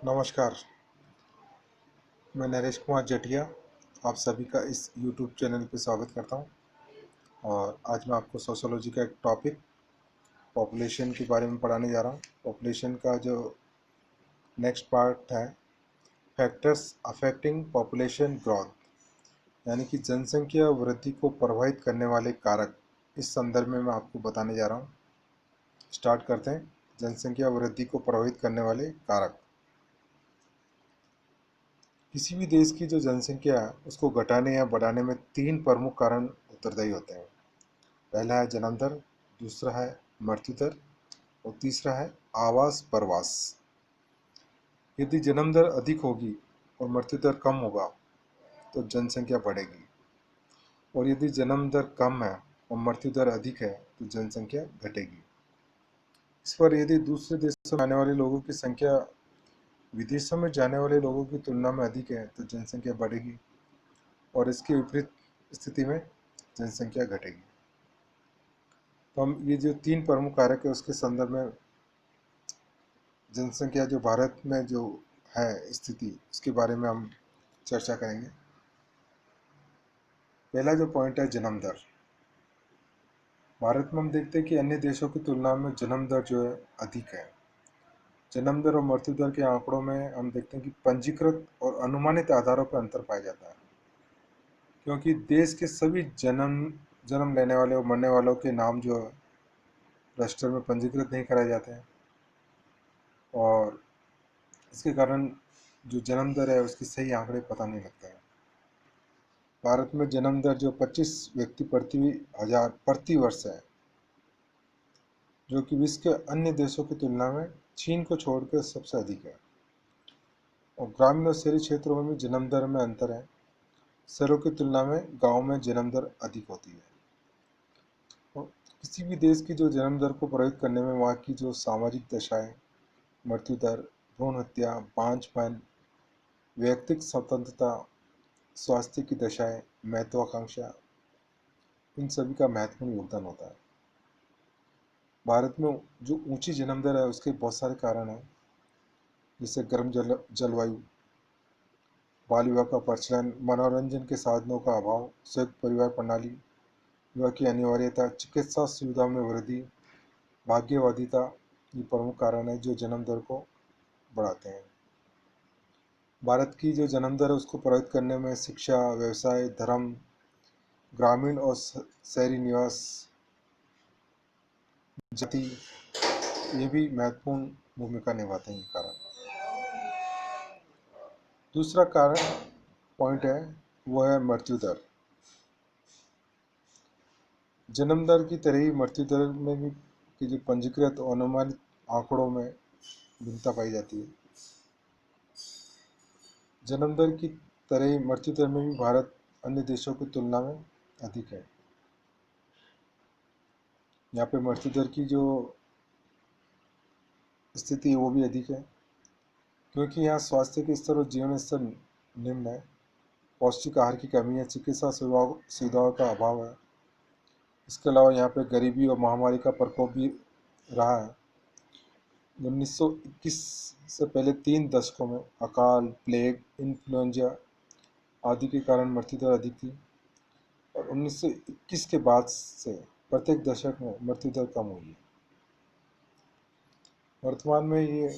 नमस्कार, मैं नरेश कुमार जटिया आप सभी का इस YouTube चैनल पे स्वागत करता हूँ। और आज मैं आपको सोशियोलॉजी का एक टॉपिक पॉपुलेशन के बारे में पढ़ाने जा रहा हूँ। पॉपुलेशन का जो नेक्स्ट पार्ट है, फैक्टर्स अफेक्टिंग पॉपुलेशन ग्रोथ, यानी कि जनसंख्या वृद्धि को प्रभावित करने वाले कारक। इस संदर्भ में मैं आपको बताने जा रहा हूँ। स्टार्ट करते हैं। जनसंख्या वृद्धि को प्रभावित करने वाले कारक। किसी भी देश की जो जनसंख्या है उसको घटाने या बढ़ाने में तीन प्रमुख कारण उत्तरदायी होते हैं। पहला है जन्म दर, दूसरा है मृत्यु दर और तीसरा है आवास प्रवास। यदि जन्म दर अधिक होगी और मृत्यु दर कम होगा तो जनसंख्या बढ़ेगी, और यदि जन्म दर कम है और मृत्यु दर अधिक है तो जनसंख्या घटेगी। इस पर यदि दूसरे देशों में आने वाले लोगों की संख्या विदेशों में जाने वाले लोगों की तुलना में अधिक है तो जनसंख्या बढ़ेगी, और इसके विपरीत स्थिति में जनसंख्या घटेगी। तो हम ये जो तीन प्रमुख कारक है उसके संदर्भ में जनसंख्या जो भारत में जो है स्थिति उसके बारे में हम चर्चा करेंगे। पहला जो पॉइंट है जन्म दर। भारत में हम देखते हैं कि अन्य देशों की तुलना में जन्म दर जो है अधिक है। जन्म दर और मृत्यु दर के आंकड़ों में हम देखते हैं कि पंजीकृत और अनुमानित आधारों पर अंतर पाया जाता है, क्योंकि देश के सभी जन्म लेने वाले और मरने वालों के नाम जो है रजिस्टर में पंजीकृत नहीं कराए जाते हैं, और इसके कारण जो जन्म दर है उसकी सही आंकड़े पता नहीं लगता है। भारत में जन्म दर जो 25 व्यक्ति प्रति हजार प्रति वर्ष है, जो कि विश्व के अन्य देशों की तुलना में चीन को छोड़कर सबसे अधिक है। और ग्रामीण और शहरी क्षेत्रों में भी जन्म दर में अंतर है। शहरों की तुलना में गांव में जन्म दर अधिक होती है। और किसी भी देश की जो जन्म दर को प्रभावित करने में वहाँ की जो सामाजिक दशाएं, मृत्यु दर, भ्रूण हत्या, बांझपन, वैयक्तिक स्वतंत्रता, स्वास्थ्य की दशाएं, महत्वाकांक्षा, इन सभी का महत्वपूर्ण योगदान होता है। भारत में जो ऊंची जन्म दर है उसके बहुत सारे कारण हैं, जैसे गर्म जलवायु, बाल विवाह का प्रचलन, मनोरंजन के साधनों का अभाव, संयुक्त परिवार प्रणाली, विवाह की अनिवार्यता, चिकित्सा सुविधाओं में वृद्धि, भाग्यवादिता, ये प्रमुख कारण है जो जन्म दर को बढ़ाते हैं। भारत की जो जन्म दर है उसको प्रभावित करने में शिक्षा, व्यवसाय, धर्म, ग्रामीण और शहरी निवास, जाति, ये भी महत्वपूर्ण भूमिका निभाते हैं कारण। दूसरा कारण पॉइंट है वो है मृत्यु दर। जन्म दर की तरह ही मृत्यु दर में भी की जो पंजीकृत और अनुमानित आंकड़ों में भिन्नता पाई जाती है। जन्म दर की तरह ही मृत्यु दर में भी भारत अन्य देशों की तुलना में अधिक है। यहाँ पे मृत्यु दर की जो स्थिति है वो भी अधिक है, क्योंकि यहाँ स्वास्थ्य के स्तर और जीवन स्तर निम्न है, पौष्टिक आहार की कमी है, चिकित्सा सुविधाओं का अभाव है। इसके अलावा यहाँ पे गरीबी और महामारी का प्रकोप भी रहा है। 1921 से पहले 3 दशकों में अकाल, प्लेग, इन्फ्लुएंजा आदि के कारण मृत्यु दर अधिक थी, और 1921 के बाद से प्रत्येक दशक में मृत्यु दर कम हुई है। वर्तमान में ये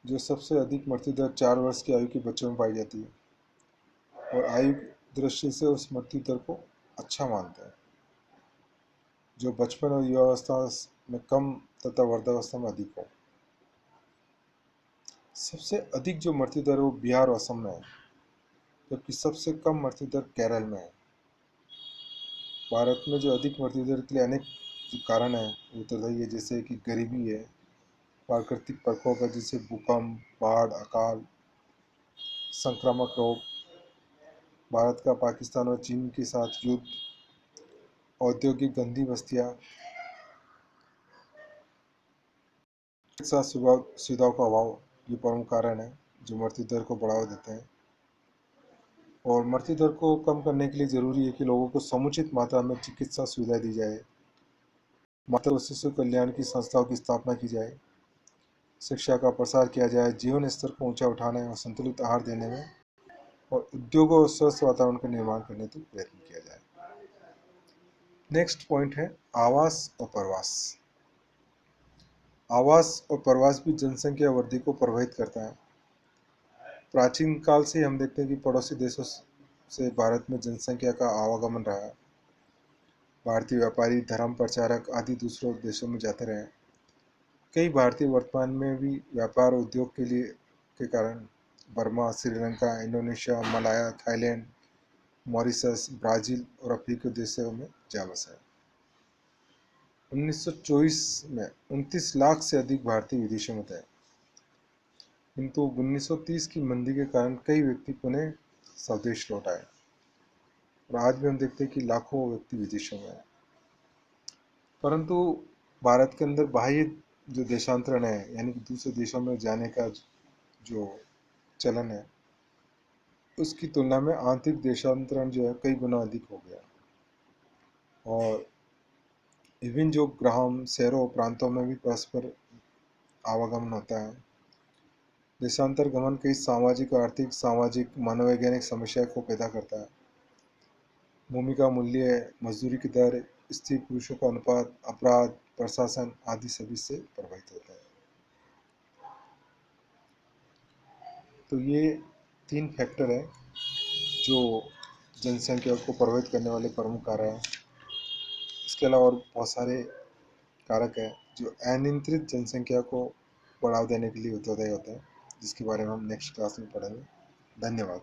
जो सबसे अधिक मृत्यु दर 4 वर्ष की आयु के बच्चों में पाई जाती है, और आयु की दृष्टि से उस मृत्यु दर को अच्छा मानते हैं, जो बचपन और युवावस्था में कम तथा वृद्धावस्था में अधिक हो। सबसे अधिक जो मृत्यु दर है वो बिहार और असम में है, जबकि सबसे कम मृत्यु दर केरल में है। भारत में जो अधिक मृत्यु दर के लिए अनेक जो कारण है वो उत्तरदायी है, जैसे कि गरीबी है, प्राकृतिक प्रकोप है जैसे भूकंप, बाढ़, अकाल, संक्रामक रोग, भारत का पाकिस्तान और चीन के साथ युद्ध, औद्योगिक गंदी बस्तियाँ, चिकित्सा सुविधाओं का अभाव, ये प्रमुख कारण है जो मृत्यु दर को बढ़ावा देते हैं। और मृत्यु दर को कम करने के लिए ज़रूरी है कि लोगों को समुचित मात्रा में चिकित्सा सुविधा दी जाए, मातृ और शिशु कल्याण की संस्थाओं की स्थापना की जाए, शिक्षा का प्रसार किया जाए, जीवन स्तर को ऊंचा उठाने और संतुलित आहार देने में और उद्योगों और स्वस्थ वातावरण का निर्माण करने तक प्रयत्न किया जाए। नेक्स्ट पॉइंट है आवास और प्रवास। आवास और प्रवास भी जनसंख्या वृद्धि को प्रभावित करता है। प्राचीन काल से हम देखते हैं कि पड़ोसी देशों से भारत में जनसंख्या का आवागमन रहा है। भारतीय व्यापारी, धर्म प्रचारक आदि दूसरों देशों में जाते रहे। कई भारतीय वर्तमान में भी व्यापार उद्योग के कारण Burma, Sri Lanka, Indonesia, Malaya, Thailand, Mauritius, Brazil और अफ्रीकी देशों में जा बसा है। 1924 में 29 लाख से अधिक भारतीय विदेशों में थे, किंतु 1930 की मंदी के कारण कई व्यक्ति पुनः स्वदेश लौट आए और आज भी हम देखते हैं कि लाखों व्यक्ति विदेशों में हैं। परंतु भारत के अंदर बाह्य जो देशांतरण है, यानी कि दूसरे देशों में जाने का जो चलन है, उसकी तुलना में आंतरिक देशांतरण जो है कई गुना अधिक हो गया और विभिन्न जो ग्राम, शहरों, प्रांतों में भी परस्पर आवागमन होता है। देशांतर गमन कई सामाजिक, आर्थिक, सामाजिक, मनोवैज्ञानिक समस्या को पैदा करता है। भूमि का मूल्य, मजदूरी की दर, स्त्री पुरुषों का अनुपात, अपराध, प्रशासन आदि सभी से प्रभावित होता है। तो ये 3 फैक्टर है जो जनसंख्या को प्रभावित करने वाले प्रमुख कारक हैं। इसके अलावा और बहुत सारे कारक हैं जो अनियंत्रित जनसंख्या को बढ़ावा देने के लिए उत्तरदायी होते हैं, जिसके बारे में हम नेक्स्ट क्लास में पढ़ेंगे। धन्यवाद।